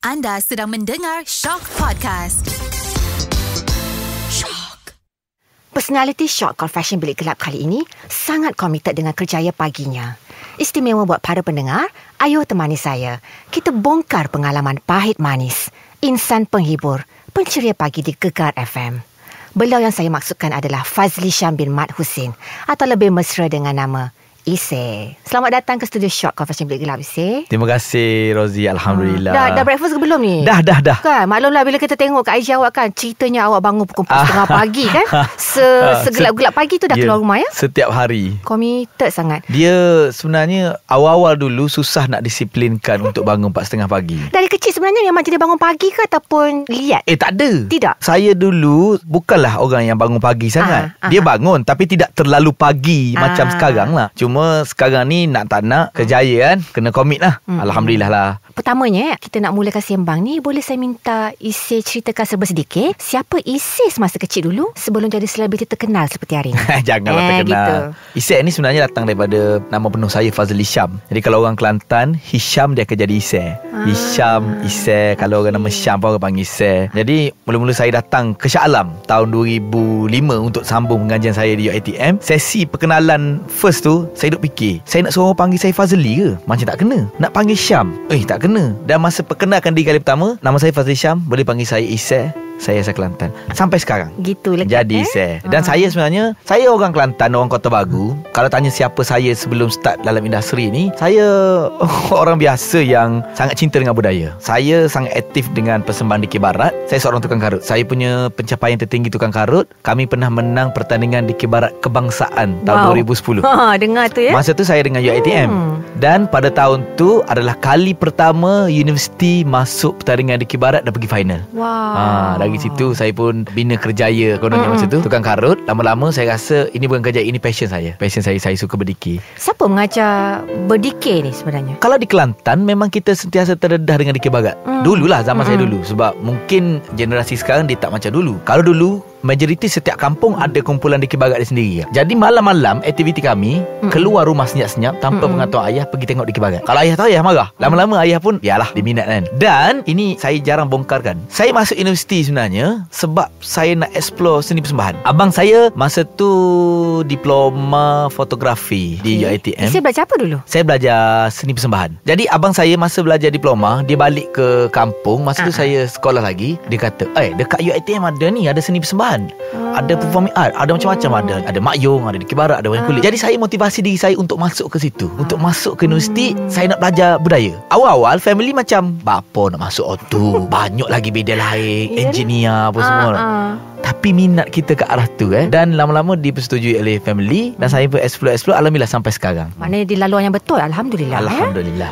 Anda sedang mendengar Shock Podcast. Shock. Personality Shock Confession Bilik Gelap kali ini sangat komited dengan kerjaya paginya. Istimewa buat para pendengar, ayo temani saya. Kita bongkar pengalaman pahit manis. Insan penghibur, penceria pagi di Gegar FM. Beliau yang saya maksudkan adalah Fazli Syam bin Mat Husin, atau lebih mesra dengan nama Ise. Selamat datang ke studio Shock Confession Bilik Gelap, Ise. Terima kasih, Rozi. Alhamdulillah. Dah breakfast ke belum ni? Dah. Kan, maklumlah bila kita tengok kat IG awak kan, ceritanya awak bangun pukul 4:30 pagi kan. Segelap-gelap pagi tu dah keluar rumah ya? Setiap hari. Committed sangat. Dia sebenarnya awal-awal dulu susah nak disiplinkan untuk bangun 4:30 pagi. Dari kecil sebenarnya memang jadi bangun pagi ke ataupun liat? Tak ada. Tidak. Saya dulu bukanlah orang yang bangun pagi sangat. Dia bangun tapi tidak terlalu pagi macam sekarang lah. Cuma sekarang ni nak tak nak kerjaya kan, kena komit lah. Alhamdulillah lah. Pertamanya kita nak mulakan sembang ni, boleh saya minta Ise ceritakan serba sedikit siapa Ise semasa kecil dulu sebelum jadi selebriti terkenal seperti hari ni? Janganlah terkenal gitu. Ise ni sebenarnya datang daripada nama penuh saya, Fazli Syam. Jadi kalau orang Kelantan, Hisham dia akan jadi Ise. Hisham, Ise. Kalau orang nama Syam pun orang panggil Ise. Jadi mula-mula saya datang ke Shah Alam tahun 2005 untuk sambung pengajian saya di UiTM. Sesi perkenalan first tu, saya duk fikir, saya nak suruh orang panggil saya Fazli ke? Macam tak kena. Nak panggil Syam, tak kena. Dan masa perkenalkan diri kali pertama, nama saya Fazli Syam, boleh panggil saya Ise. Saya asal Kelantan. Sampai sekarang gitu lekat, jadi Ise. Dan saya sebenarnya, saya orang Kelantan, orang Kota Baru. Kalau tanya siapa saya sebelum start dalam industri ni, saya orang biasa yang sangat cinta dengan budaya. Saya sangat aktif dengan persembahan Dikir Barat. Saya seorang tukang karut. Saya punya pencapaian tertinggi tukang karut, kami pernah menang pertandingan Dikir Barat kebangsaan tahun 2010. Dengar tu ya. Masa tu saya dengan UiTM. Dan pada tahun tu adalah kali pertama universiti masuk pertandingan Dikir Barat dan pergi final. Dari situ saya pun bina kerjaya kononnya masa tu, tukang karut. Lama-lama saya rasa ini bukan kerjaya, ini passion saya. Passion saya suka berdikir. Siapa mengajar berdikir ni sebenarnya? Kalau di Kelantan memang kita sentiasa terdedah dengan Dikir Barat. Dululah zaman saya dulu. Sebab mungkin generasi sekarang dia tak macam dulu. Kalau dulu majoriti setiap kampung ada kumpulan Dikir Barat dia sendiri. Jadi malam-malam aktiviti kami keluar rumah senyap-senyap tanpa pengetahuan ayah pergi tengok Dikir Barat. Kalau ayah tahu, ayah marah. Lama-lama ayah pun biarlah, dia minat kan. Dan ini saya jarang bongkarkan. Saya masuk universiti sebenarnya sebab saya nak explore seni persembahan. Abang saya masa tu diploma fotografi di UiTM. Saya belajar apa dulu? Saya belajar seni persembahan. Jadi abang saya masa belajar diploma, dia balik ke kampung. Masa tu saya sekolah lagi. Dia kata, dekat UiTM ada seni persembahan. Ada performing art, ada macam-macam. Ada makyong, ada Dikir Barat, ada wayang kulit. Jadi saya motivasi diri saya untuk masuk ke situ. Untuk masuk ke universiti, saya nak belajar budaya. Awal-awal family macam, bapa nak masuk tu, banyak lagi bidang lain, engineer apa semua. Tapi minat kita ke arah tu dan lama-lama dipersetujui oleh family. Dan saya pun explore alhamdulillah sampai sekarang. Maknanya di laluan yang betul. Alhamdulillah.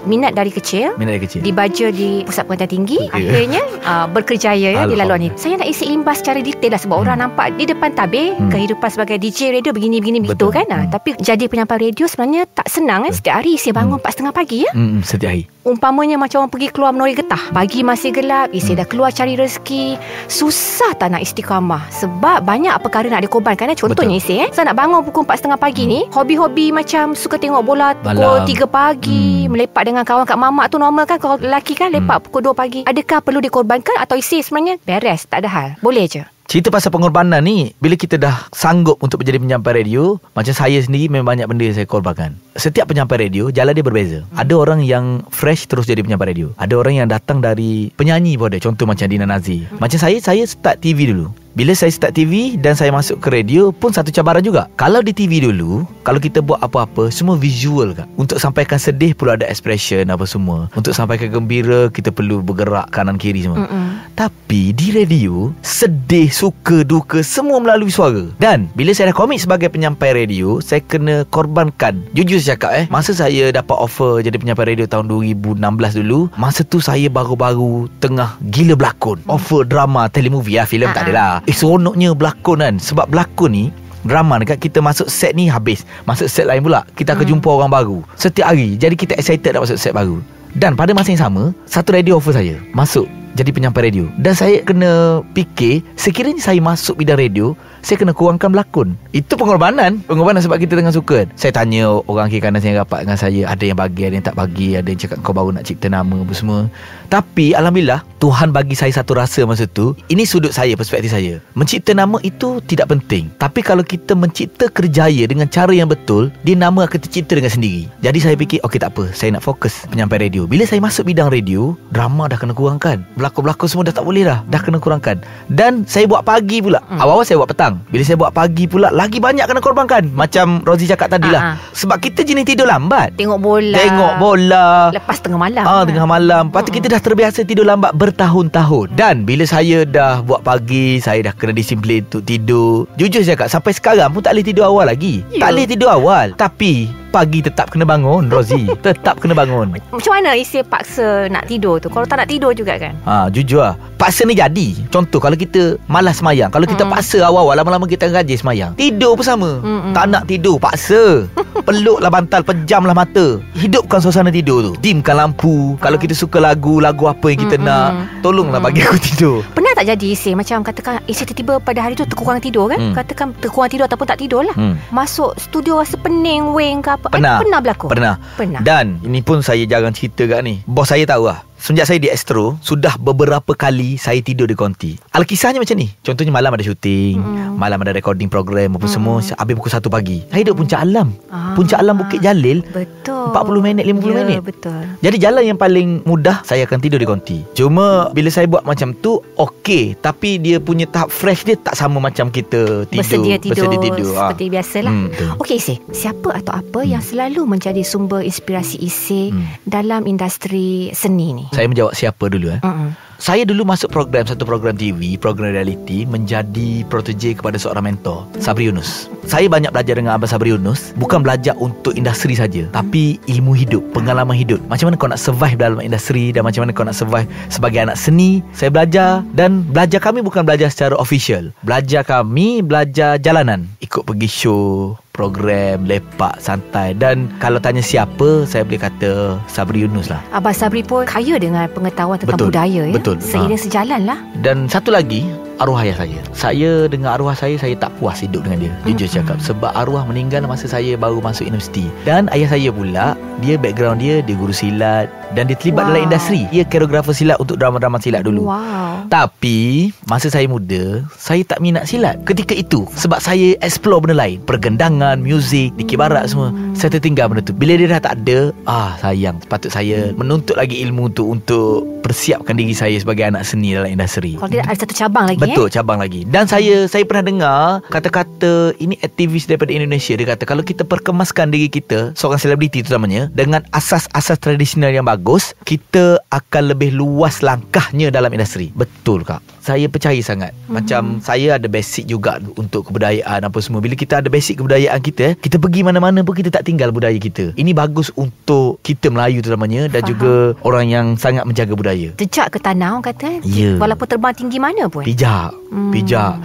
Minat dari kecil. Dibaca di pusat pendidikan tinggi. Akhirnya berkerjaya di laluan ini. Saya nak isi imbas secara detail lah. Sebab orang nampak di depan tabir kehidupan sebagai DJ radio begini begitu kan. Tapi jadi penyampai radio sebenarnya tak senang Setiap hari saya bangun 4:30 pagi setiap hari. Umpamanya macam orang pergi keluar menori getah, pagi masih gelap, isi dah keluar cari rezeki. Susah tak nak istiqamah sebab banyak perkara nak dikorbankan. Contohnya isi saya nak bangun pukul 4:30 pagi ni, hobi-hobi macam suka tengok bola pukul 3 pagi, melepak dengan kawan kat mamak tu normal kan. Kalau lelaki kan lepak pukul 2 pagi. Adakah perlu dikorbankan atau isi sebenarnya beres, tak ada hal, boleh je? Cerita pasal pengorbanan ni, bila kita dah sanggup untuk menjadi penyampai radio, macam saya sendiri memang banyak benda yang saya korbankan. Setiap penyampai radio, jalan dia berbeza. Ada orang yang fresh terus jadi penyampai radio. Ada orang yang datang dari penyanyi pun ada. Contoh macam Dina Nazi. Macam saya start TV dulu. Bila saya start TV dan saya masuk ke radio pun satu cabaran juga. Kalau di TV dulu, kalau kita buat apa-apa, semua visual kan. Untuk sampaikan sedih perlu ada expression apa semua. Untuk sampaikan gembira, kita perlu bergerak kanan kiri semua. Tapi di radio, sedih, suka, duka, semua melalui suara. Dan bila saya dah komit sebagai penyampai radio, saya kena korbankan. Jujur saya cakap masa saya dapat offer jadi penyampai radio tahun 2016 dulu, masa tu saya baru-baru tengah gila berlakon. Offer drama, telemovie filem tak adalah. Seronoknya berlakon kan. Sebab berlakon ni, drama dekat kita masuk set ni habis, masuk set lain pula, kita akan jumpa orang baru setiap hari. Jadi kita excited nak masuk set baru. Dan pada masa yang sama, satu radio offer saya masuk jadi penyampai radio. Dan saya kena fikir, sekiranya saya masuk bidang radio, saya kena kurangkan berlakon. Itu pengorbanan sebab kita tengah suka. Saya tanya orang kiri kanan saya rapat dengan saya, ada yang bagi, ada yang tak bagi, ada yang cakap kau baru nak cipta nama apa semua. Tapi alhamdulillah Tuhan bagi saya satu rasa masa tu. Ini sudut saya, perspektif saya. Mencipta nama itu tidak penting, tapi kalau kita mencipta kerjaya dengan cara yang betul, dia nama akan tercipta dengan sendiri. Jadi saya fikir, okey tak apa, saya nak fokus penyampai radio. Bila saya masuk bidang radio, drama dah kena kurangkan, berlakon-berlakon semua dah tak boleh dah kena kurangkan. Dan saya buat pagi pula. Awal-awal saya buat petang. Bila saya buat pagi pula, lagi banyak kena korbankan. Macam Rozi cakap tadi lah. Sebab kita jenis tidur lambat. Tengok bola lepas tengah malam. Tengah malam. Lepas tu kita dah terbiasa tidur lambat bertahun-tahun. Dan bila saya dah buat pagi, saya dah kena disiplin untuk tidur. Jujur saya cakap, sampai sekarang pun tak boleh tidur awal lagi. Tak boleh tidur awal. Tapi pagi tetap kena bangun, Rozi. Tetap kena bangun. Macam mana isi paksa nak tidur tu? Kalau tak nak tidur juga kan? Jujur lah, paksa ni jadi. Contoh, kalau kita malas semayang, kalau kita paksa awal-awal, lama-lama kita rajin semayang, tidur pun sama. Tak nak tidur, paksa. Peluklah bantal, pejamlah mata, hidupkan suasana tidur tu, dimkan lampu. Kalau kita suka lagu apa yang kita nak, tolonglah bagi aku tidur. Pernah tak jadi isi macam katakan isi tiba-tiba pada hari tu terkurang tidur kan? Katakan terkurang tidur ataupun tak tidur lah. Masuk studio rasa pening, weng ke apa? Pernah berlaku? Pernah. Dan ini pun saya jarang cerita kat ni. Bos saya tahu lah. Semenjak saya di Astro, sudah beberapa kali saya tidur di konti. Alkisahnya macam ni. Contohnya malam ada syuting, malam ada recording program apa semua, habis pukul 1 pagi. Saya duduk Puncak Alam. Puncak Alam Bukit Jalil. Betul. 40 minit, 50 minit. Betul. Jadi jalan yang paling mudah, saya akan tidur di konti. Cuma bila saya buat macam tu, okey, tapi dia punya tahap fresh dia tak sama macam kita bersedia tidur seperti biasalah. Okey Isi, siapa atau apa yang selalu menjadi sumber inspirasi Isi dalam industri seni ni? Saya menjawab siapa dulu. Saya dulu masuk satu program TV, program reality, menjadi protege kepada seorang mentor, Sabri Yunus. Saya banyak belajar dengan Abang Sabri Yunus. Bukan belajar untuk industri saja, tapi ilmu hidup, pengalaman hidup. Macam mana kau nak survive dalam industri, dan macam mana kau nak survive sebagai anak seni. Saya belajar, dan belajar kami bukan belajar secara official. Belajar jalanan. Ikut pergi show, program, lepak, santai. Dan kalau tanya siapa, saya boleh kata Sabri Yunus lah. Abang Sabri pun kaya dengan pengetahuan tentang budaya ya. Betul. Seiring sejalan lah. Dan satu lagi, arwah ayah saya. Saya dengan arwah saya tak puas hidup dengan dia. Jujur cakap. Sebab arwah meninggal masa saya baru masuk universiti. Dan ayah saya pula, dia background dia guru silat. Dan dia terlibat dalam industri. Dia koreografer silat untuk drama-drama silat dulu. Tapi masa saya muda, saya tak minat silat ketika itu. Sebab saya explore benda lain, pergendangan, muzik, dikir barat semua. Saya tertinggal benda tu. Bila dia dah tak ada, sayang. Sepatut saya menuntut lagi ilmu tu untuk persiapkan diri saya sebagai anak seni dalam industri. Kalau tidak ada satu cabang lagi. Betul, cabang lagi. Dan saya pernah dengar kata-kata, ini aktivis daripada Indonesia. Dia kata, kalau kita perkemaskan diri kita, seorang selebriti terutamanya, dengan asas-asas tradisional yang bagus, kita akan lebih luas langkahnya dalam industri. Betul Kak, saya percaya sangat. Macam saya ada basic juga untuk kebudayaan apa semua. Bila kita ada basic kebudayaan kita pergi mana-mana pun kita tak tinggal budaya kita. Ini bagus untuk kita Melayu terutamanya. Dan juga orang yang sangat menjaga budaya. Jejak ke tanah orang kata. Walaupun terbang tinggi mana pun. Pijak.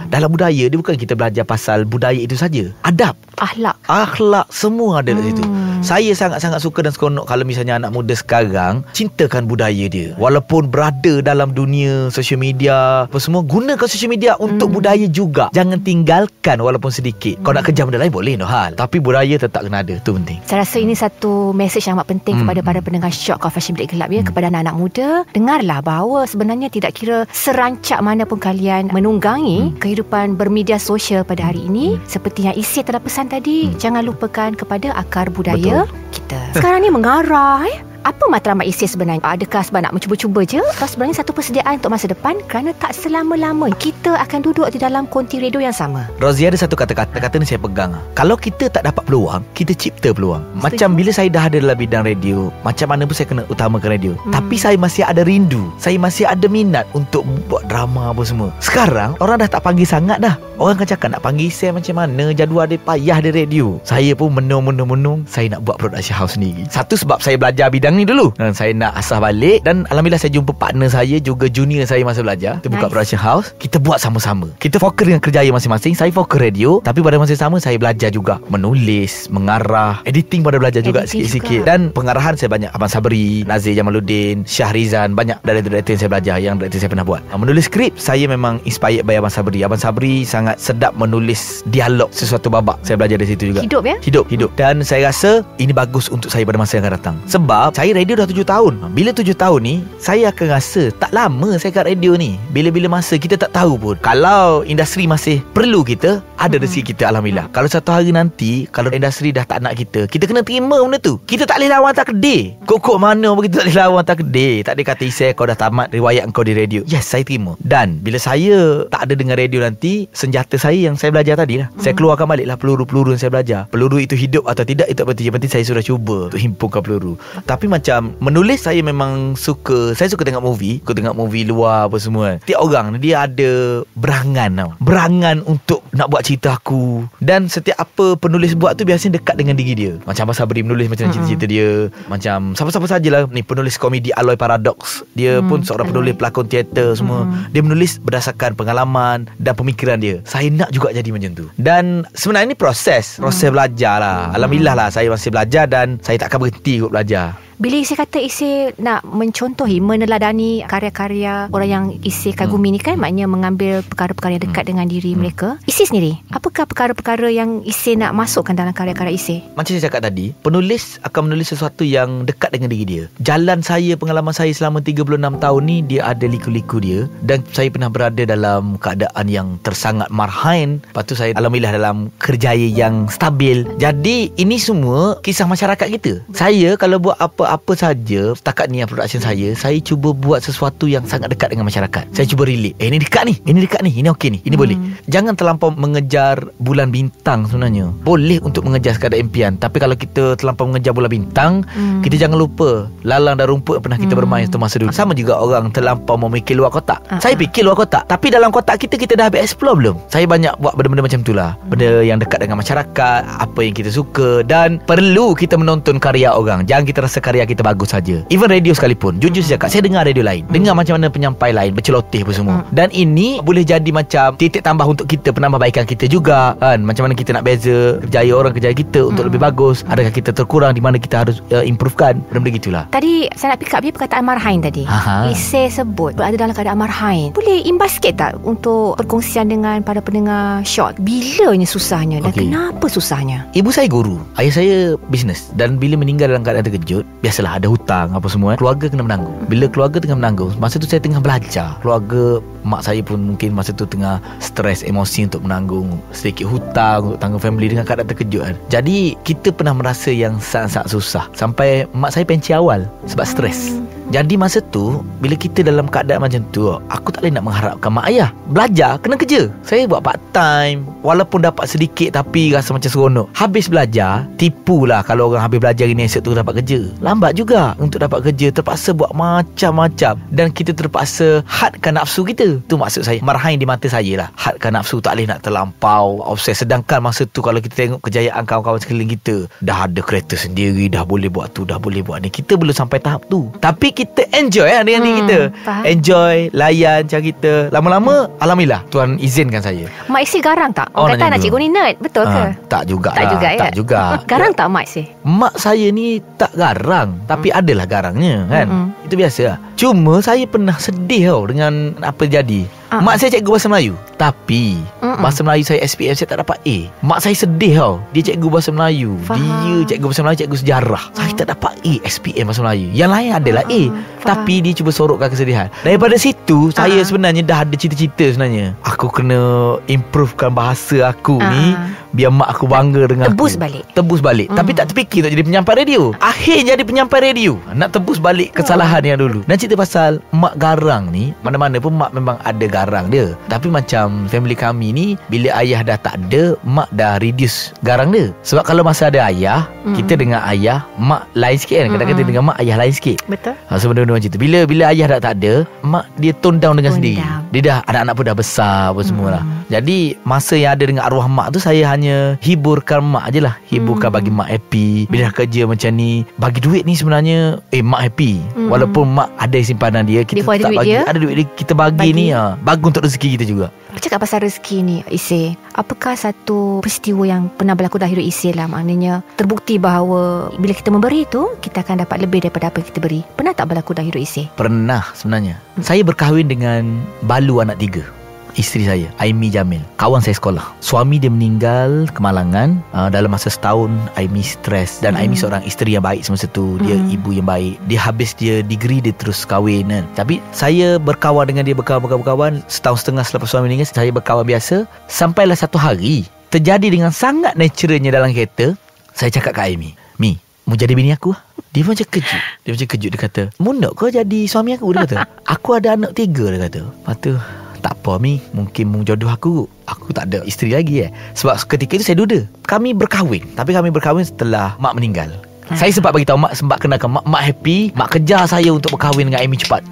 Dalam budaya dia bukan kita belajar pasal budaya itu saja. Adab, akhlak semua ada di situ. Saya sangat-sangat suka dan seronok kalau misalnya anak muda sekarang cintakan budaya dia. Walaupun berada dalam dunia social media apa semua, gunakan social media untuk budaya juga. Jangan tinggalkan walaupun sedikit. Kau nak kerja benda lain boleh, no hal, tapi budaya tetap kena ada. Itu penting. Saya rasa ini satu mesej yang amat penting kepada para pendengar Shock Confession Bilik Gelap ya. Kepada anak-anak muda, dengarlah bahawa sebenarnya tidak kira serancak mana pun kalian menunggangi kehidupan bermedia sosial pada hari ini. Seperti yang Isi telah pesan tadi, jangan lupakan kepada akar budaya kita. Sekarang ni mengarah Apa matlamat Isi sebenarnya? Adakah sebab nak mencuba-cuba je, atau sebenarnya satu persediaan untuk masa depan? Kerana tak selama-lama kita akan duduk di dalam konti radio yang sama. Rozi ada satu kata ni saya pegang. Kalau kita tak dapat peluang, kita cipta peluang. Macam bila saya dah ada dalam bidang radio, macam mana pun saya kena utamakan radio. Tapi saya masih ada rindu, saya masih ada minat untuk buat drama apa semua. Sekarang orang dah tak panggil sangat dah. Orang akan cakap nak panggil saya macam mana, jadual dia payah di radio. Saya pun menung-menung saya nak buat production house sendiri. Satu sebab saya belajar bidang ni dulu, dan saya nak asah balik. Dan alhamdulillah saya jumpa partner saya, juga junior saya masa belajar. Kita buka production house, kita buat sama-sama. Kita fokus dengan kerjaya masing-masing. Saya fokus radio, tapi pada masa sama saya belajar juga menulis, mengarah, editing pada belajar juga sikit-sikit. Dan pengarahan saya banyak. Abang Sabri, Nazir Jamaluddin, Syahrizan, banyak director yang saya belajar, yang director saya pernah buat. Menulis skrip, saya memang inspired by Abang Sabri. Abang Sabri sangat sangat sedap menulis dialog sesuatu babak. Saya belajar dari situ juga. Hidup ya? Hidup. Dan saya rasa ini bagus untuk saya pada masa yang akan datang. Sebab saya radio dah 7 tahun. Bila 7 tahun ni, saya akan rasa tak lama saya kat radio ni. Bila-bila masa kita tak tahu pun. Kalau industri masih perlu kita, ada rezeki kita, alhamdulillah. Kalau satu hari nanti, kalau industri dah tak nak kita kena terima benda tu. Kita tak boleh lawan tak kedai. Kokok mana pun kita tak boleh lawan tak kedai. Tak ada kata Isai kau dah tamat riwayat kau di radio. Yes, saya terima. Dan bila saya tak ada dengan radio nanti, senjata saya yang saya belajar tadi lah, saya keluarkan balik lah peluru-peluru yang saya belajar. Peluru itu hidup atau tidak, itu tak penting. Yang penting saya sudah cuba untuk himpunkan peluru. Tapi macam menulis, saya memang suka. Saya suka tengok movie. Aku tengok movie luar apa semua. Tiap orang dia ada berangan tau. Berangan untuk nak buat cerita aku. Dan setiap apa penulis buat tu biasanya dekat dengan diri dia. Macam Abang Sabri menulis macam cerita-cerita dia. Macam siapa-siapa sajalah ni penulis komedi Aloy Paradox. Dia pun seorang penulis pelakon teater semua. Dia menulis berdasarkan pengalaman dan pemikiran dia. Saya nak juga jadi macam tu. Dan sebenarnya ni proses belajar lah. Alhamdulillah lah saya masih belajar dan saya tak akan berhenti untuk belajar. Bila Isai kata Isai nak mencontohi, meneladani karya-karya orang yang Isai kagumi ni kan, maknanya mengambil perkara-perkara yang dekat dengan diri mereka. Isai sendiri, apakah perkara-perkara yang Isai nak masukkan dalam karya-karya Isai? Macam saya cakap tadi, penulis akan menulis sesuatu yang dekat dengan diri dia. Jalan saya, pengalaman saya selama 36 tahun ni, dia ada liku-liku dia. Dan saya pernah berada dalam keadaan yang tersangat marhain. Lepas tu saya alhamdulillah dalam kerjaya yang stabil. Jadi ini semua kisah masyarakat kita. Saya kalau buat apa saja setakat ni yang production saya cuba buat sesuatu yang sangat dekat dengan masyarakat. Saya cuba relate. Ini dekat ni, ini okey ni, ini boleh. Jangan terlampau mengejar bulan bintang sebenarnya. Boleh untuk mengejar sekadar impian, tapi kalau kita terlampau mengejar bulan bintang, kita jangan lupa lalang dan rumput yang pernah kita bermain satu masa dulu. Sama juga orang terlampau memikir luar kotak. Saya fikir luar kotak, tapi dalam kotak kita dah habis explore belum? Saya banyak buat benda-benda macam itulah. Benda yang dekat dengan masyarakat, apa yang kita suka, dan perlu kita menonton karya orang. Jangan kita rasa karya kita bagus saja. Even radio sekalipun, jujur saya cakap, saya dengar radio lain, dengar macam mana penyampai lain berceloteh apa semua. Dan ini boleh jadi macam titik tambah untuk kita, penambahbaikan kita juga kan. Macam mana kita nak beza kerjaya orang, kerjaya kita untuk lebih bagus. Adakah kita terkurang, di mana kita harus improvekan. Benda-benda gitulah. Tadi saya nak pick up dia perkataan marhain tadi. Isai sebut berada dalam keadaan marhain. Boleh imbas sikit tak untuk perkongsian dengan para pendengar Shock? Bilanya susahnya dan kenapa susahnya? Ibu saya guru, ayah saya bisnes. Dan bila meninggal dalam keadaan terkejut, biasalah ada hutang apa semua, keluarga kena menanggung. Bila keluarga tengah menanggung, masa tu saya tengah belajar. Keluarga mak saya pun mungkin masa tu tengah stres emosi untuk menanggung sedikit hutang untuk tanggung family dengan keadaan terkejut kan. Jadi kita pernah merasa yang sangat-sangat susah. Sampai mak saya penci awal sebab stres. Jadi masa tu, bila kita dalam keadaan macam tu, aku tak boleh nak mengharapkan mak ayah belajar, kena kerja. Saya buat part time, walaupun dapat sedikit tapi rasa macam seronok. Habis belajar, tipulah kalau orang habis belajar ini esok tu dapat kerja. Lambat juga untuk dapat kerja, terpaksa buat macam-macam. Dan kita terpaksa hadkan nafsu kita. Tu maksud saya, marhain di mata saya lah. Hadkan nafsu, tak boleh nak terlampau obses. Sedangkan masa tu kalau kita tengok kejayaan kawan-kawan sekeliling kita, dah ada kereta sendiri, dah boleh buat tu, dah boleh buat ni. Kita belum sampai tahap tu. Tapi kita enjoy dengan diri kita. Faham. Enjoy, layan cara kita. Lama-lama alhamdulillah Tuhan izinkan saya. Mak isi garang tak? Orang kata anak cikgu ni nerd, betul ke? Tak juga. Tak juga. Garang tak mak isi? Mak saya ni tak garang, tapi adalah garangnya kan. Itu biasa lah. Cuma saya pernah sedih tau dengan apa jadi. Mak saya cikgu bahasa Melayu, tapi bahasa Melayu saya SPM saya tak dapat A. Mak saya sedih tau. Dia cikgu bahasa Melayu. Dia cikgu bahasa Melayu, cikgu sejarah. Saya tak dapat A SPM bahasa Melayu. Yang lain adalah A. Tapi dia cuba sorokkan kesedihan. Daripada situ saya sebenarnya dah ada cita-cita sebenarnya. Aku kena improvekan bahasa aku ni biar mak aku bangga dengan Tebus balik. Tapi tak terfikir nak jadi penyampai radio. Akhirnya jadi penyampai radio. Nak tebus balik kesalahan yang dulu. Dan cerita pasal mak garang ni, mana-mana pun mak memang ada garang dia. Tapi macam family kami ni, bila ayah dah tak ada, mak dah reduce garang dia. Sebab kalau masa ada ayah, kita dengan ayah, mak lain sikit kan. Kadang-kadang dengan mak, ayah lain sikit. Betul. Sebenarnya macam tu. Bila ayah dah tak ada, mak dia tone down dengan sendiri. Dia dah, anak-anak pun dah besar apa semualah. Jadi masa yang ada dengan arwah mak tu, saya hanya hiburkan mak je lah. Hiburkan, bagi mak happy. Bila dah kerja macam ni, bagi duit ni sebenarnya mak happy. Walaupun mak ada simpanan dia, kita tak bagi dia, ada duit dia, kita bagi ni bagus untuk rezeki kita juga. Cakap pasal rezeki ni, Isai, apakah satu peristiwa yang pernah berlaku dalam hidup Isai lah, maknanya terbukti bahawa bila kita memberi tu, kita akan dapat lebih daripada apa yang kita beri? Pernah tak berlaku dalam hidup Isai? Pernah sebenarnya. Saya berkahwin dengan balu anak 3. isteri saya, Aimi Jamil, kawan saya sekolah. Suami dia meninggal kemalangan. Dalam masa setahun Aimi stres. Dan Aimi seorang isteri yang baik semasa tu. Dia ibu yang baik. Dia habis dia degree, dia terus kahwin kan. Tapi saya berkawan dengan dia, berkawan. Setahun setengah selepas suami meninggal, saya berkawan biasa. Sampailah satu hari terjadi dengan sangat naturalnya dalam kereta. Saya cakap kat Aimi, Mi, mau jadi bini aku? Dia macam kejut. Dia kata, mu nak kau jadi suami aku? Dia kata, aku ada anak 3. Dia kata. Lepas tu, tak apa Mi, mungkin mu jodoh aku tak ada isteri lagi Sebab ketika itu saya duda. Kami berkahwin. Tapi kami berkahwin setelah mak meninggal. Saya sempat bagi tahu mak, sempat kenalkan mak happy. Mak kejar saya untuk berkahwin dengan Aimi cepat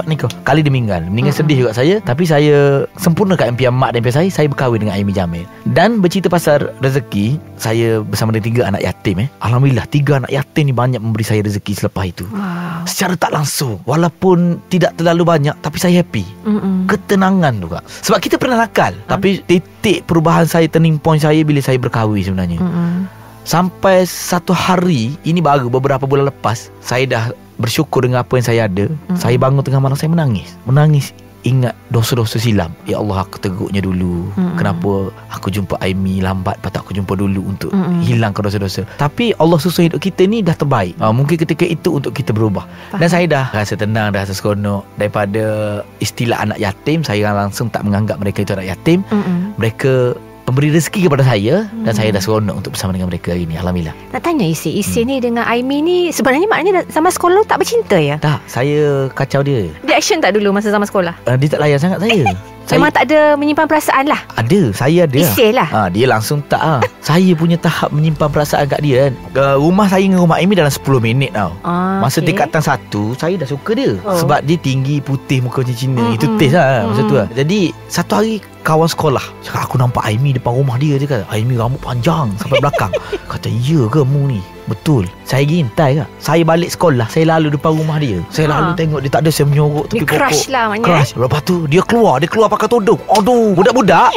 nikah. Kali dia meninggal sedih juga saya. Tapi saya sempurnakan impian mak dan impian saya berkahwin dengan Aimi Jamil. Dan bercerita pasal rezeki, saya bersama dengan 3 anak yatim Alhamdulillah 3 anak yatim ni banyak memberi saya rezeki selepas itu. Secara tak langsung, walaupun tidak terlalu banyak, tapi saya happy. Ketenangan juga. Sebab kita pernah nakal, tapi titik perubahan saya, turning point saya bila saya berkahwin sebenarnya. Sampai satu hari, ini baru beberapa bulan lepas, saya dah bersyukur dengan apa yang saya ada. Saya bangun tengah malam, saya menangis. Ingat dosa-dosa silam. Ya Allah, aku teruknya dulu. Kenapa aku jumpa Aimi lambat, patut aku jumpa dulu untuk hilangkan dosa-dosa. Tapi Allah susun hidup kita ni dah terbaik. Mungkin ketika itu untuk kita berubah. Dan saya dah rasa tenang, dah rasa seronok. Daripada istilah anak yatim, saya langsung tak menganggap mereka itu anak yatim. Mereka pemberi rezeki kepada saya. Dan saya dah seronok untuk bersama dengan mereka hari ni. Alhamdulillah. Nak tanya Isi ni dengan Aimi ni, sebenarnya maknanya sama sekolah tak bercinta ya? Tak, saya kacau dia. Dia action tak dulu masa sama sekolah? Dia tak layan sangat saya. Memang tak ada menyimpan perasaan lah? Ada, saya ada. Isil lah. Dia langsung tak Saya punya tahap menyimpan perasaan kat dia kan. Rumah saya dengan rumah Aimi dalam 10 minit tau. Masa tingkatan 1, saya dah suka dia. Sebab dia tinggi, putih, muka macam Cina. Itu taste lah masa tu lah. Jadi satu hari kawan sekolah cakap, aku nampak Aimi depan rumah dia. Dia kata, Aimi rambut panjang sampai belakang. Kata, ya ke mu ni? Betul. Saya gintai kak. Saya balik sekolah, saya lalu depan rumah dia. Saya lalu tengok dia tak ada, saya menyorok tepi pokok. Crush lah maknanya. Crush. Lepas tu dia keluar pakai tudung. Aduh, budak-budak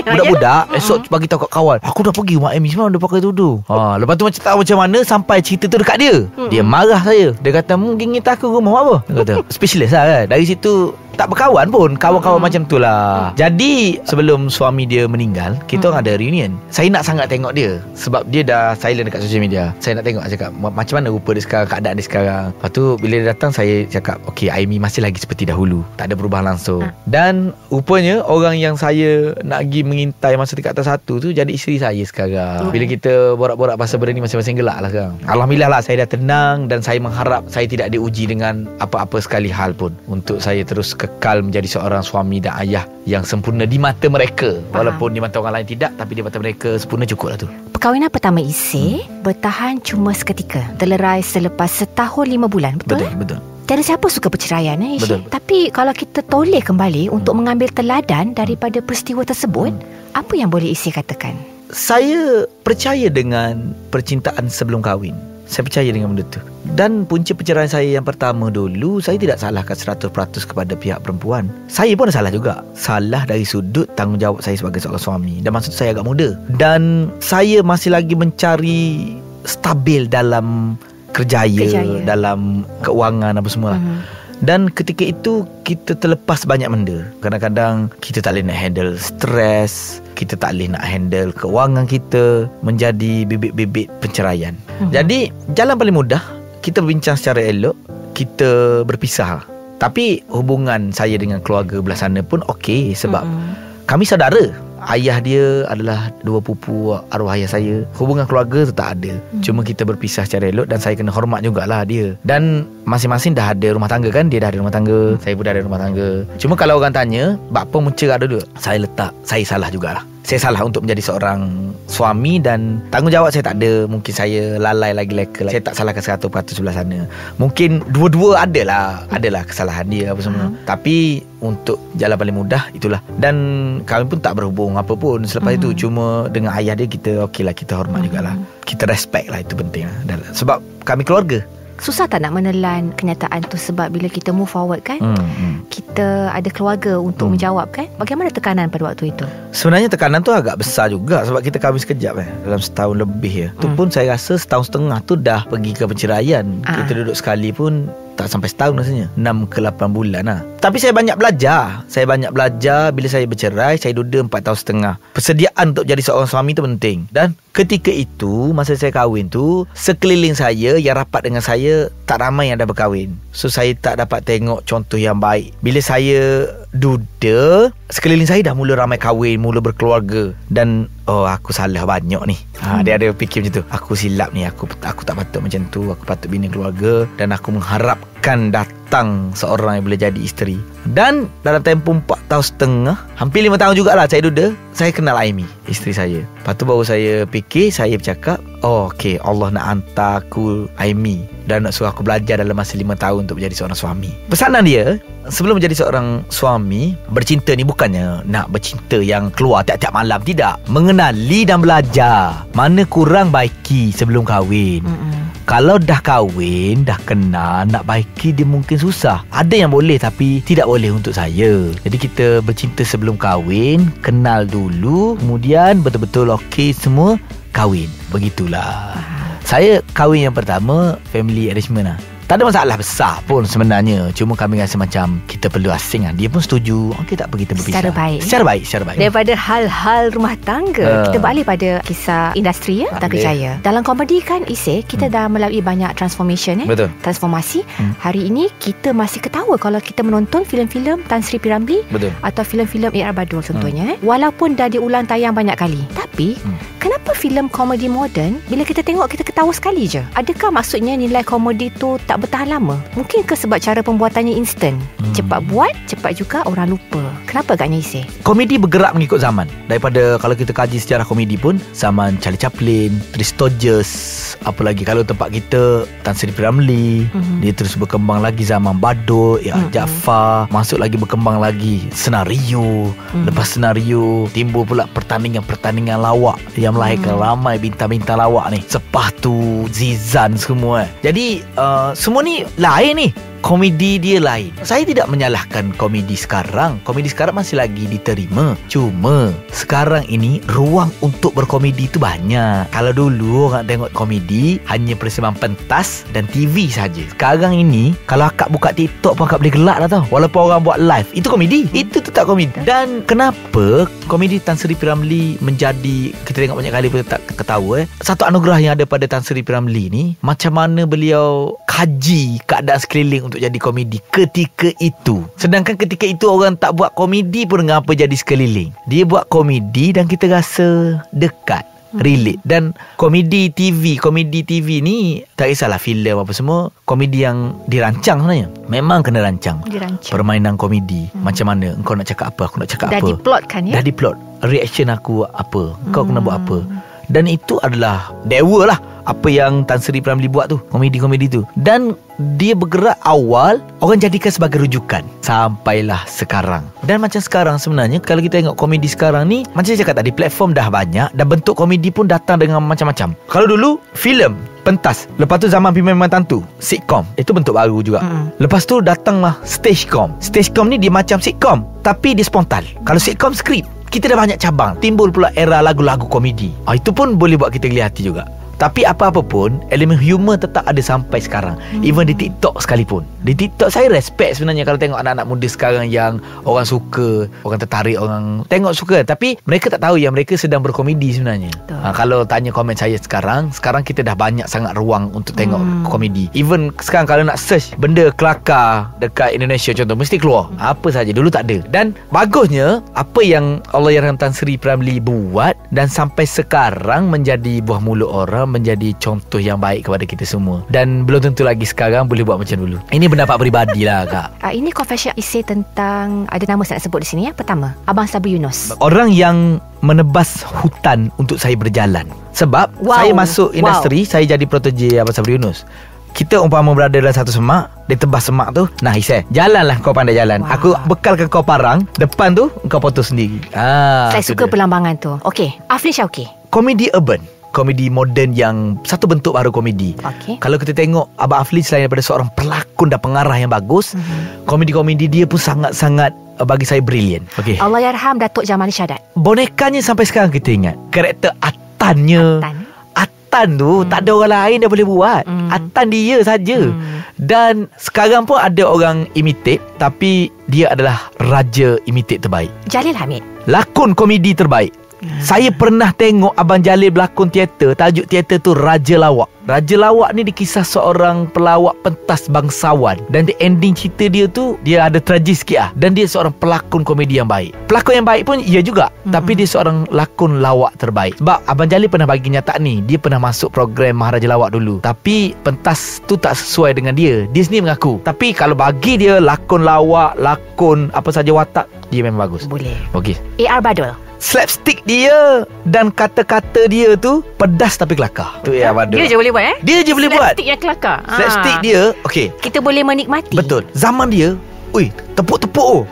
esok bagi tahu kat kawan, aku dah pergi rumah Aimi semalam, dia pakai tudung. Lepas tu macam tahu macam mana sampai cerita tu dekat dia. Dia marah saya. Dia kata, mungkin kita aku rumah apa? Dia kata, speechless lah kan. Dari situ tak berkawan pun, kawan-kawan macam tu lah. Jadi sebelum suami dia meninggal, kita orang ada reunion. Saya nak sangat tengok dia, sebab dia dah silent dekat social media. Saya nak tengok, cakap macam mana rupa dia sekarang, keadaan dia sekarang. Lepas tu bila dia datang, saya cakap, okay, Aimi masih lagi seperti dahulu, tak ada perubahan langsung. Dan rupanya orang yang saya nak pergi mengintai masa tingkatan 1 tu jadi isteri saya sekarang. Bila kita borak-borak pasal benda ni, masing-masing gelak lah sekarang. Alhamdulillah lah, saya dah tenang. Dan saya mengharap saya tidak diuji dengan apa-apa sekali hal pun, untuk saya terus kekal menjadi seorang suami dan ayah yang sempurna di mata mereka. Walaupun di mata orang lain tidak, tapi di mata mereka sempurna, cukup lah tu. Perkahwinan pertama Isi bertahan cuma seketika, terlerai selepas 1 tahun 5 bulan. Betul. Tiada siapa suka perceraian Isi. Tapi kalau kita toleh kembali untuk mengambil teladan daripada peristiwa tersebut, apa yang boleh Isi katakan? Saya percaya dengan percintaan sebelum kahwin. Saya percaya dengan benda tu. Dan punca perceraian saya yang pertama dulu, saya tidak salahkan 100% kepada pihak perempuan. Saya pun salah juga. Salah dari sudut tanggungjawab saya sebagai seorang suami. Dan masa tu saya agak muda. Dan saya masih lagi mencari stabil dalam kerjaya. Dalam keuangan apa semua. Dan ketika itu kita terlepas banyak benda. Kadang-kadang kita tak boleh nak handle stres, kita tak boleh nak handle keuangan kita, menjadi bibit-bibit perceraian. Jadi jalan paling mudah, kita berbincang secara elok, kita berpisah. Tapi hubungan saya dengan keluarga belah sana pun okey, sebab kami saudara. Ayah dia adalah 2 pupu arwah ayah saya. Hubungan keluarga tu tak ada. Cuma kita berpisah secara elok. Dan saya kena hormat jugalah dia. Dan masing-masing dah ada rumah tangga kan. Dia dah ada rumah tangga, saya pun dah ada rumah tangga. Cuma kalau orang tanya, bapa mencerah dulu, saya letak, saya salah jugalah. Saya salah untuk menjadi seorang suami. Dan tanggungjawab saya tak ada. Mungkin saya lalai lagi, leka. Saya tak salahkan 100% sebelah sana. Mungkin dua-dua adalah kesalahan dia apa semua. Tapi untuk jalan paling mudah itulah. Dan kami pun tak berhubung apa pun selepas itu. Cuma dengan ayah dia, kita okey lah, kita hormat jugalah. Kita respect lah, itu penting lah. Sebab kami keluarga. Susah tak nak menelan kenyataan tu? Sebab bila kita move forward kan, kita ada keluarga untuk menjawab kan. Bagaimana tekanan pada waktu itu? Sebenarnya tekanan tu agak besar juga. Sebab kita kahwin sekejap dalam setahun lebih tu pun saya rasa 1.5 tahun tu dah pergi ke perceraian. Kita duduk sekali pun tak sampai setahun rasanya, 6 ke 8 bulan lah. Tapi saya banyak belajar. Bila saya bercerai, saya duda 4 tahun setengah. Persediaan untuk jadi seorang suami tu penting. Dan ketika itu, masa saya kahwin tu, sekeliling saya yang rapat dengan saya tak ramai yang dah berkahwin. So saya tak dapat tengok contoh yang baik. Bila saya duda, sekeliling saya dah mula ramai kahwin, mula berkeluarga. Dan aku salah banyak ni. Dia ada fikir macam tu. Aku silap ni, aku tak patut macam tu. Aku patut bina keluarga. Dan aku mengharapkan datang seorang yang boleh jadi isteri. Dan dalam tempoh 4 tahun setengah, hampir 5 tahun jugalah saya duda, saya kenal Aimi, isteri saya. Lepas tu baru saya fikir, saya bercakap, okey, Allah nak hantar aku Aimi dan nak suruh aku belajar dalam masa 5 tahun untuk menjadi seorang suami. Pesanan dia, sebelum menjadi seorang suami, bercinta ni bukannya nak bercinta yang keluar tiap-tiap malam. Tidak. Mengenali dan belajar. Mana kurang baiki sebelum kahwin. Kalau dah kahwin, dah kenal, nak baiki dia mungkin susah. Ada yang boleh tapi tidak boleh untuk saya. Jadi kita bercinta sebelum kahwin, kenal dulu, kemudian betul-betul okey semua, kahwin. Begitulah. Saya kahwin yang pertama family arrangement lah. Tak ada masalah besar pun sebenarnya. Cuma kami rasa macam kita perlu asing lah. Dia pun setuju. Okey tak apa kita berpisah. Secara baik. Daripada hal-hal rumah tangga, kita beralih pada kisah industri tentang kerjaya. Dalam komedi kan Isay, kita dah melalui banyak transformation Betul. Transformasi. Hari ini kita masih ketawa kalau kita menonton filem-filem Tan Sri P. Ramlee. Betul. Atau filem-filem A.R. Badul contohnya. Walaupun dah diulang tayang banyak kali, tapi kenapa filem komedi moden bila kita tengok kita ketawa sekali je? Adakah maksudnya nilai komedi tu tak bertahan lama? Mungkin ke sebab cara pembuatannya instant, cepat buat, cepat juga orang lupa. Kenapa agaknya Isay? Komedi bergerak mengikut zaman. Daripada kalau kita kaji sejarah komedi pun, zaman Charlie Chaplin, Three Stooges, apa lagi kalau tempat kita Tan Sri P. Ramlee, dia terus berkembang lagi zaman Badul, Jaafar, masuk lagi berkembang lagi senario. Lepas senario timbul pula pertandingan lawak yang melahirkan ramai bintang-bintang lawak ni. Sepah tu, Zizan semua. Jadi semua ni lain ni. Komedi dia lain. Saya tidak menyalahkan komedi sekarang. Komedi sekarang masih lagi diterima. Cuma sekarang ini ruang untuk berkomedi tu banyak. Kalau dulu orang tengok komedi hanya persembahan pentas dan TV saja. Sekarang ini kalau akak buka TikTok pun akak boleh gelak dah tau. Walaupun orang buat live, itu komedi. Itu tetap komedi. Dan kenapa komedi Tan Sri P. Ramlee menjadi, kita tengok banyak kali pun tak ketawa satu anugerah yang ada pada Tan Sri P. Ramlee ni, macam mana beliau kaji keadaan sekeliling untuk jadi komedi ketika itu. Sedangkan ketika itu orang tak buat komedi pun dengan apa jadi sekeliling. Dia buat komedi dan kita rasa dekat, relate. Dan komedi TV ni tak kisahlah filem apa semua, komedi yang dirancang sebenarnya memang kena rancang. Permainan komedi macam mana, engkau nak cakap apa, aku nak cakap apa, dah diplot kan ya? Dah diplot. Reaction aku apa, kau kena buat apa. Dan itu adalah dewa lah apa yang Tan Sri P. Ramlee buat tu, komedi-komedi tu. Dan dia bergerak awal, orang jadikan sebagai rujukan sampailah sekarang. Dan macam sekarang sebenarnya, kalau kita tengok komedi sekarang ni, macam saya cakap tadi, platform dah banyak dan bentuk komedi pun datang dengan macam-macam. Kalau dulu filem, pentas, lepas tu zaman Pimpinan Tantu, sitcom, itu bentuk baru juga. Lepas tu datanglah stagecom. Stagecom ni dia macam sitcom tapi dia spontan. Kalau sitcom skrip, kita dah banyak cabang. Timbul pula era lagu-lagu komedi. Itu pun boleh buat kita geli hati juga. Tapi apa-apa pun, elemen humor tetap ada sampai sekarang. Even di TikTok sekalipun. Di TikTok saya respect sebenarnya kalau tengok anak-anak muda sekarang yang orang suka, orang tertarik, orang tengok suka. Tapi mereka tak tahu yang mereka sedang berkomedi sebenarnya. Kalau tanya komen saya sekarang kita dah banyak sangat ruang untuk tengok komedi. Even sekarang kalau nak search benda kelakar dekat Indonesia contoh, mesti keluar. Apa saja, dulu tak ada. Dan bagusnya apa yang Allahyarham Tan Sri P. Ramlee buat dan sampai sekarang menjadi buah mulut orang, menjadi contoh yang baik kepada kita semua. Dan belum tentu lagi sekarang boleh buat macam dulu. Ini pendapat peribadi lah Kak. Ini confession Isay tentang, ada nama saya nak sebut di sini ya. Pertama, Abang Sabri Yunus, orang yang menebas hutan untuk saya berjalan. Sebab saya masuk industri, saya jadi protege Abang Sabri Yunus. Kita umpama berada dalam satu semak, dia tebas semak tu, nah Isay, jalanlah kau pandai jalan. Aku bekalkan kau parang, depan tu kau potong sendiri. Saya suka perlambangan tu. Okey, Aflin Syauqi, komedi urban, komedi moden yang satu bentuk baru komedi. Kalau kita tengok Abang Aflin, selain daripada seorang pelakon dan pengarah yang bagus, komedi-komedi dia pun sangat-sangat bagi saya brilian. Allahyarham Datuk Jamali Syahadat, bonekanya sampai sekarang kita ingat. Karakter Atannya Atan tu tak ada orang lain dia boleh buat. Atan dia saja. Dan sekarang pun ada orang imitate, tapi dia adalah raja imitate terbaik. Jalil Hamid, lakon komedi terbaik. Saya pernah tengok Abang Jalil berlakon teater. Tajuk teater tu Raja Lawak. Raja Lawak ni dikisah seorang pelawak pentas bangsawan. Dan the ending cerita dia tu, dia ada tragis sikit lah. Dan dia seorang pelakon komedi yang baik. Pelakon yang baik pun ia juga, tapi dia seorang lakon lawak terbaik. Sebab Abang Jalil pernah bagi nyataan ni, dia pernah masuk program Maharaja Lawak dulu, tapi pentas tu tak sesuai dengan dia. Dia sendiri mengaku. Tapi kalau bagi dia lakon lawak, lakon apa saja watak, dia memang bagus. boleh. Okey. AR Badul, Slapstick dia dan kata-kata dia tu pedas tapi kelakar. Tu ya Badul. dia je boleh buat Dia je boleh buat. Slapstick yang kelakar. Slapstick dia, okey. Kita boleh menikmati. Betul. Zaman dia, tepuk-tepuk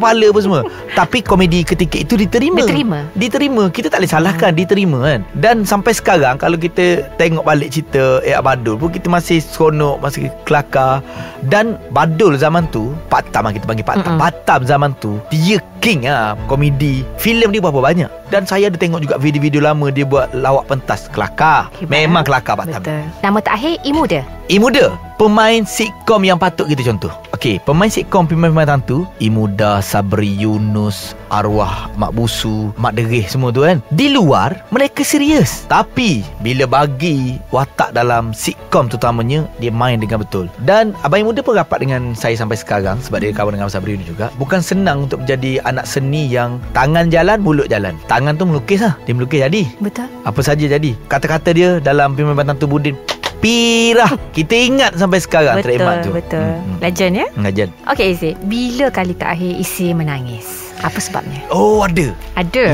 kepala apa semua. Tapi komedi ketika itu Diterima. Kita tak boleh salahkan, diterima kan. Dan sampai sekarang kalau kita tengok balik cerita Badul pun, kita masih seronok, masih kelakar. Dan Badul zaman tu, Pak Tam lah kita panggil Pak Tam. Pak Tam zaman tu, dia king lah komedi. Filem dia berapa banyak. Dan saya ada tengok juga video-video lama dia buat lawak pentas. Kelakar. Memang kelakar Pak Tam. Betul. Nama terakhir Imuda. Imuda, pemain sitcom yang patut kita contoh. Okey, pemain sitcom pemain tentu Imuda, Sabri Yunus, Arwah Mak Busu, Mak Derih, semua tu kan. Di luar mereka serius, tapi bila bagi watak dalam sitcom terutamanya, dia main dengan betul. Dan Abang Imuda pun rapat dengan saya sampai sekarang, sebab dia kawan dengan Sabri Yunus juga. Bukan senang untuk menjadi anak seni yang tangan jalan, mulut jalan. Tangan tu melukis lah, dia melukis jadi. Betul. Apa saja jadi. Kata-kata dia dalam pemain tentu Budin pirah. Kita ingat sampai sekarang terikmat tu. Betul. Legend ya? Legend. Okey Izzy, bila kali terakhir Izzy menangis? Apa sebabnya? Oh, ada.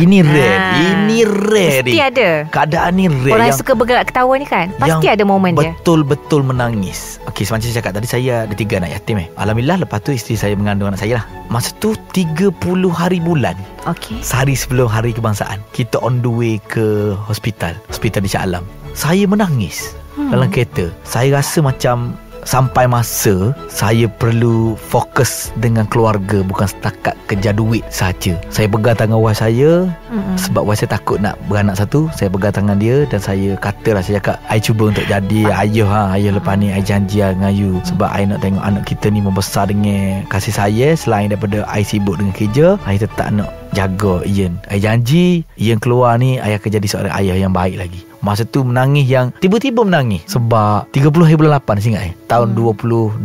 Ini rare. Mesti ada. Keadaan ni rare. Orang yang suka bergerak ketawa ni kan, pasti ada momen dia. Betul-betul menangis. Okey, macam saya cakap tadi, saya ada 3 anak yatim. Alhamdulillah, lepas tu isteri saya mengandung anak saya lah. Masa tu 30 hari bulan. Okey. Sehari sebelum hari kebangsaan, kita on the way ke hospital di Shah Alam. Saya menangis dalam kereta. Saya rasa macam sampai masa saya perlu fokus dengan keluarga, bukan setakat kejar duit saja. Saya pegang tangan wife saya, sebab wife saya takut nak beranak satu. Saya pegang tangan dia dan saya katalah, saya cakap, I cuba untuk jadi ayah. Ayah lepas ni I janji dengan you, sebab I nak tengok anak kita ni membesar dengan kasih saya. Selain daripada I sibuk dengan kerja, I tetap nak jaga Ian. I janji Ian keluar ni, I akan jadi seorang ayah yang baik lagi. Masa tu menangis yang tiba-tiba menangis sebab 30 hari bulan 8 saya ingat tahun 2021.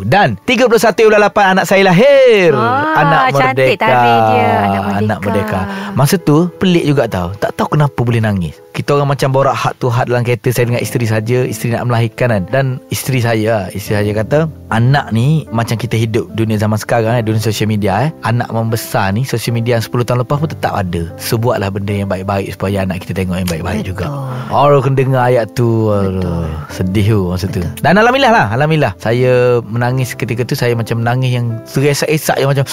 Dan 31 bulan 8 anak saya lahir. Anak cantik merdeka. tarik dia, anak merdeka. Masa tu pelik juga tahu. Tak tahu kenapa boleh nangis. Kita orang macam borak heart to heart dalam kereta, saya dengan isteri saja. Isteri nak melahirkan kan. Dan isteri saya kata, anak ni macam kita hidup dunia zaman sekarang, dunia sosial media. Anak membesar ni, sosial media 10 tahun lepas pun tetap ada. So buatlah benda yang baik-baik supaya anak kita tengok yang baik-baik juga. Orang kena dengar ayat tu, sedih tu masa tu. Dan Alhamdulillah saya menangis ketika tu. Saya macam menangis yang seresak-esak, yang macam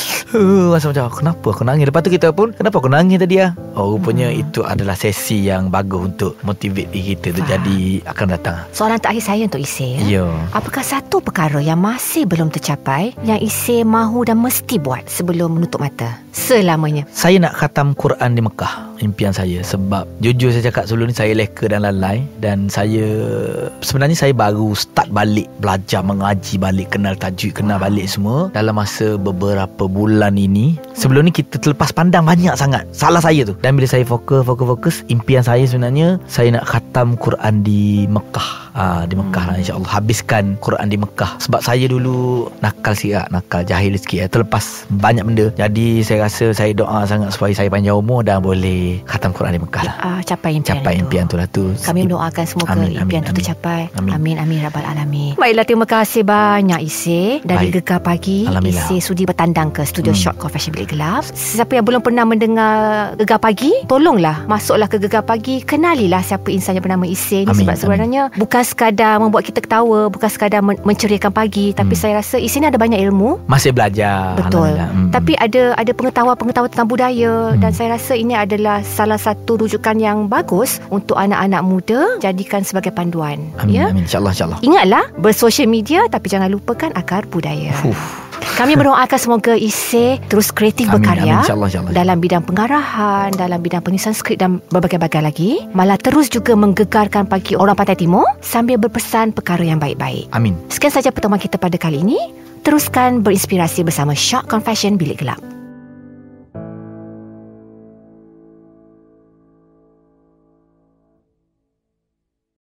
rasa macam kenapa aku nangis. Lepas tu kita pun, kenapa aku nangis tadi lah. Rupanya itu adalah sesi yang bagus untuk motivate diri kita tu jadi akan datang. Soalan terakhir saya untuk Isay. Ya. Apakah satu perkara yang masih belum tercapai yang Isay mahu dan mesti buat sebelum menutup mata selamanya? Saya nak khatam Quran di Mekah, impian saya. Sebab jujur saya cakap, sebelum ni saya leka dan lalai. Dan sebenarnya saya baru start balik belajar mengaji balik, kenal tajwid, kenal balik semua dalam masa beberapa bulan ini. Sebelum ni kita terlepas pandang banyak sangat. Salah saya tu. Dan bila saya fokus, impian saya sebenarnya saya nak khatam Quran di Mekah. Di Mekah lah, insyaAllah habiskan Quran di Mekah. Sebab saya dulu nakal jahil sikit, terlepas banyak benda. Jadi saya rasa, saya doa sangat supaya saya panjang umur dan boleh khatam Quran di Mekah lah. Capai impian tu lah tu. Kami mendoakan semoga impian tu tercapai. Amin Rabbal Alamin. Baiklah, terima kasih banyak Isay dari Gegar Pagi. Isay sudi bertandang ke studio Short Confession Bilik Gelap. Siapa yang belum pernah mendengar Gegar Pagi, tolonglah masuklah ke Gegar Pagi. Kenalilah siapa insan yang bernama Isay ni. Sebab sebenarnya bukan sekadar membuat kita ketawa, bukan sekadar menceriakan pagi, tapi saya rasa Isay ni ada banyak ilmu. Masih belajar. Betul. Tapi ada pengetahuan tentang budaya. Dan saya rasa ini adalah salah satu rujukan yang bagus untuk anak-anak muda, jadikan sebagai panduan. Amin. InsyaAllah. Ingatlah, bersosial media, tapi jangan lupakan akar budaya. Kami mendoakan semoga Isay terus kreatif Amin, berkarya amin, insyaAllah. dalam bidang pengarahan, dalam bidang penulisan skrip dan berbagai-bagai lagi. Malah terus juga menggegarkan bagi orang Pantai Timur sambil berpesan perkara yang baik-baik. Amin. Sekian saja pertemuan kita pada kali ini. Teruskan berinspirasi bersama Shock Confession Bilik Gelap.